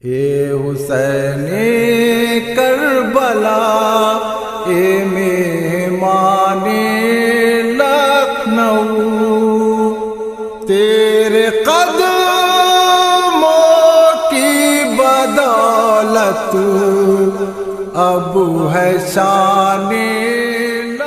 اے حسین کربلا، اے مہمان لکھنؤ، تیرے قدموں کی بدولت اب ہے شان لکھنؤ۔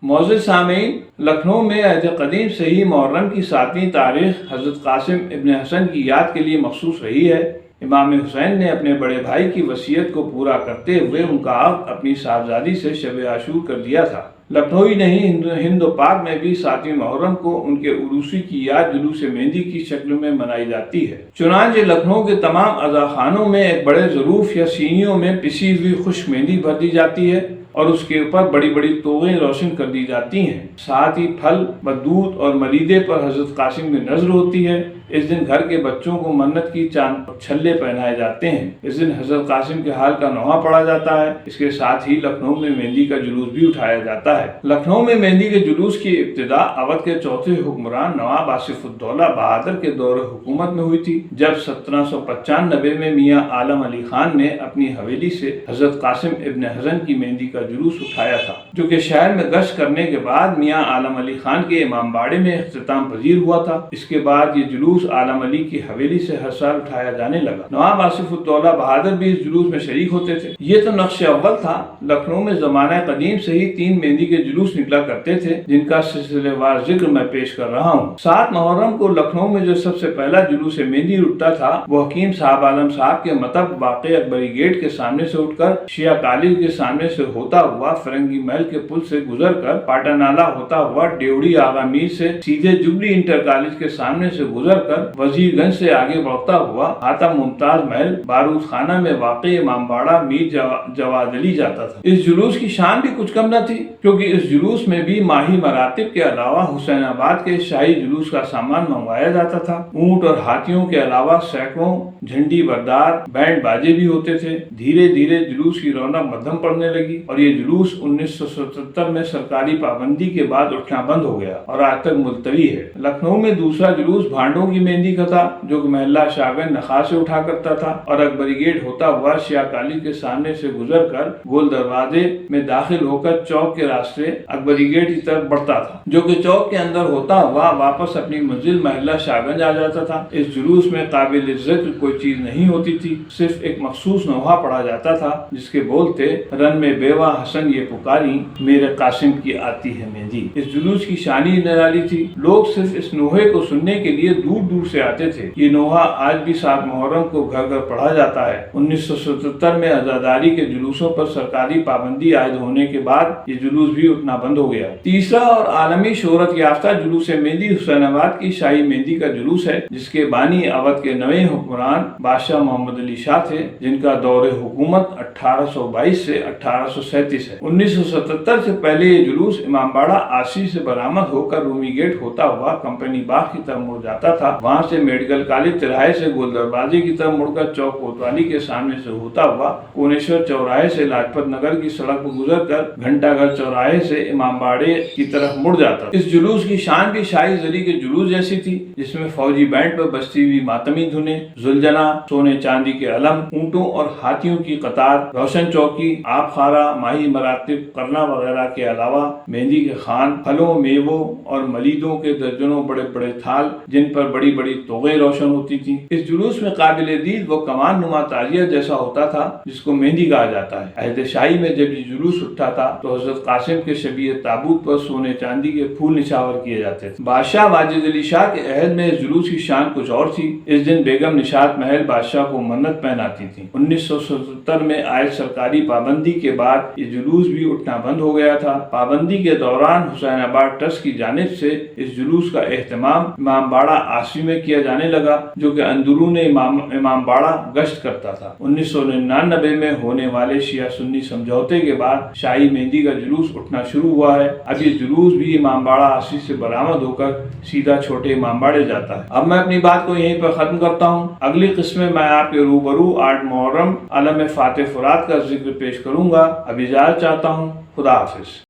معزز سامعین، لکھنؤ میں عہد قدیم سے ہی محرم کی 7ویں تاریخ حضرت قاسم ابن حسن کی یاد کے لیے مخصوص رہی ہے۔ امام حسین نے اپنے بڑے بھائی کی وصیت کو پورا کرتے ہوئے ان کا عقد اپنی صاحبزادی سے شب عاشور کر دیا تھا۔ لکھنؤ ہی نہیں، ہند و پاک میں بھی 7ویں محرم کو ان کے عروسی کی یاد جلوس مہندی کی شکل میں منائی جاتی ہے۔ چنانچہ لکھنؤ کے تمام عزاخانوں میں ایک بڑے ظروف یا سینیوں میں پسی ہوئی خشک مہندی بھر دی جاتی ہے اور اس کے اوپر بڑی بڑی توغیں روشن کر دی جاتی ہیں۔ ساتھ ہی پھل، دودھ اور ملیدے پر حضرت قاسم کی نظر ہوتی ہے۔ اس دن گھر کے بچوں کو منت کی چاند چھلے پہنائے جاتے ہیں۔ اس دن حضرت قاسم کے حال کا نوحہ پڑھا جاتا ہے۔ اس کے ساتھ ہی لکھنؤ میں مہندی کا جلوس بھی اٹھایا جاتا ہے۔ لکھنؤ میں مہندی کے جلوس کی ابتدا اودھ کے چوتھے حکمران نواب آصف الدولہ بہادر کے دور حکومت میں ہوئی تھی، جب 1795 میں میاں عالم علی خان نے اپنی حویلی سے حضرت قاسم ابن حسن کی مہندی کا جلوس اٹھایا تھا، جو کہ شہر میں گشت کرنے کے بعد میاں عالم علی خان کے امام باڑے میں اختتام پذیر ہوا تھا۔ اس کے بعد یہ جلوس عالم علی کی حویلی سے ہر سال اٹھایا جانے لگا۔ نواب آصف الدولہ بہادر بھی اس جلوس میں شریک ہوتے تھے۔ یہ تو نقش اول تھا۔ لکھنؤ میں زمانہ قدیم سے ہی 3 مہندی کے جلوس نکلا کرتے تھے، جن کا سلسلے وار ذکر میں پیش کر رہا ہوں۔ 7 محرم کو لکھنؤ میں جو سب سے پہلا جلوس مہندی اٹھتا تھا، وہ حکیم صاحب عالم صاحب کے مطب واقع اکبری گیٹ کے سامنے سے اٹھ کر شیعہ کالج کے سامنے سے ہوتا ہوا فرنگی محل کے پل سے گزر کر پاٹا نالہ ہوتا ہوا ڈیوڑی آغا میر سے سیدھے جبلی انٹر کالج کے سامنے سے گزر کر وزیر گنج سے آگے بڑھتا ہوا حاتم ممتاز محل بارود خانہ میں واقع امام باڑہ میر جواد علی جاتا تھا۔ اس جلوس کی شان بھی کچھ کم نہ تھی، کیونکہ اس جلوس میں بھی ماہی مراتب کے علاوہ حسین آباد کے شاہی جلوس کا سامان منگوایا جاتا تھا۔ اونٹ اور ہاتھیوں کے علاوہ سینکڑوں جھنڈی بردار بینڈ باجے بھی ہوتے تھے۔ دھیرے دھیرے جلوس کی رونق مدھم پڑنے لگی اور یہ جلوس 1977 میں سرکاری پابندی کے بعد اٹھنا بند ہو گیا اور آج تک ملتوی ہے۔ لکھنؤ میں دوسرا جلوس بھانڈوں کی مہندی کا تھا، جو کہ محلہ شاگن نخا سے اٹھا کرتا تھا اور اکبری گیٹ ہوتا ہوا شیعہ کالج کے سامنے سے گزر کر گول دروازے میں داخل ہو کر چوک کے راستے اکبری گیٹ کی طرف بڑھتا تھا، جو کہ چوک کے اندر ہوتا ہوا واپس اپنی منزل محلہ شاگنج آ جاتا تھا۔ اس جلوس میں قابل ذکر کوئی چیز نہیں ہوتی تھی، صرف ایک مخصوص نوحہ پڑھا جاتا تھا، جس کے بول تھے: رن میں بیوہ حسن یہ پکاری، میرے قاسم کی آتی ہے مہندی۔ اس جلوس کی شان ہی نرالی تھی۔ لوگ صرف اس نوحے کو سننے کے لیے دور دور سے آتے تھے۔ یہ نوحہ آج بھی 7 محرم کو گھر گھر پڑھا جاتا ہے۔ 1977 میں عزاداری کے جلوسوں پر سرکاری پابندی عائد ہونے کے بعد یہ جلوس بھی اٹھنا بند ہو گیا۔ تیسرا اور عالمی شہرت یافتہ جلوس مہندی حسین آباد کی شاہی مہندی کا جلوس ہے، جس کے بانی اودھ کے 9ویں حکمران بادشاہ محمد علی شاہ تھے، جن کا دور حکومت 1822 سے 1837 ہے۔ 1977 سے پہلے یہ جلوس امام باڑہ آسی سے برآمد ہو کر رومی گیٹ ہوتا ہوا کمپنی باغ کی طرف مڑ جاتا تھا۔ وہاں سے میڈیکل کالج چوراہے سے گول دروازے کی طرف مڑ کر چوک کوتوالی کے سامنے سے ہوتا ہوا کونیشور چوراہے سے لاجپت نگر کی سڑک پر گزر کر گھنٹہ گھر چوراہے سے امام باڑے کی طرف مڑ جاتا۔ اس جلوس کی شان بھی شاہی زری کے جلوس جیسی تھی، جس میں فوجی بینڈ پر بجتی ہوئی ماتمی دھنیں، زلجنا، سونے چاندی کے علم، اونٹوں اور ہاتھیوں کی قطار، روشن چوکی، آب خارہ، ماہی مراتب، کرنا وغیرہ کے علاوہ مہندی کے خوان، پھلوں، میووں اور ملیدوں کے درجنوں بڑے بڑے تھال، جن پر بڑی بڑی توغیں روشن ہوتی تھیں۔ اس جلوس میں قابل دید وہ کمان نما تازیہ جیسا ہوتا تھا جس کو مہندی کہا جاتا ہے۔ عہد شاہی میں جب یہ جلوس اٹھتا تھا تو حضرت قاسم کے شبیہ تابوت پر سونے چاندی کے پھول نچھاور کیے جاتے تھے۔ بادشاہ واجد علی شاہ کے عہد میں اس جلوس کی شان کچھ اور تھی۔ اس دن بیگم نشاط محل بادشاہ کو منت پہناتی تھی۔ 1977 میں عائد سرکاری پابندی کے بعد یہ جلوس بھی اٹھنا بند ہو گیا تھا۔ پابندی کے دوران حسین آباد ٹرسٹ کی جانب سے اس جلوس کا اہتمام امام باڑہ آسی میں کیا جانے لگا، جو کہ اندرون امام باڑہ گشت کرتا تھا۔ 1999 میں ہونے والے شیعہ سنی سمجھوتے کے بعد شاہی مہندی کا جلوس اٹھنا شروع ہوا ہے۔ اب یہ جلوس بھی امام باڑہ آسی سے برآمد ہو کر سیدھا چھوٹے امام باڑے جاتا ہے۔ اب میں اپنی بات کو یہیں پر ختم کرتا ہوں۔ اگلی قسم میں آپ کے روبرو 8 محرم علم فاتح فرات کا ذکر پیش کروں گا۔ اب اجازت چاہتا ہوں۔ خدا حافظ۔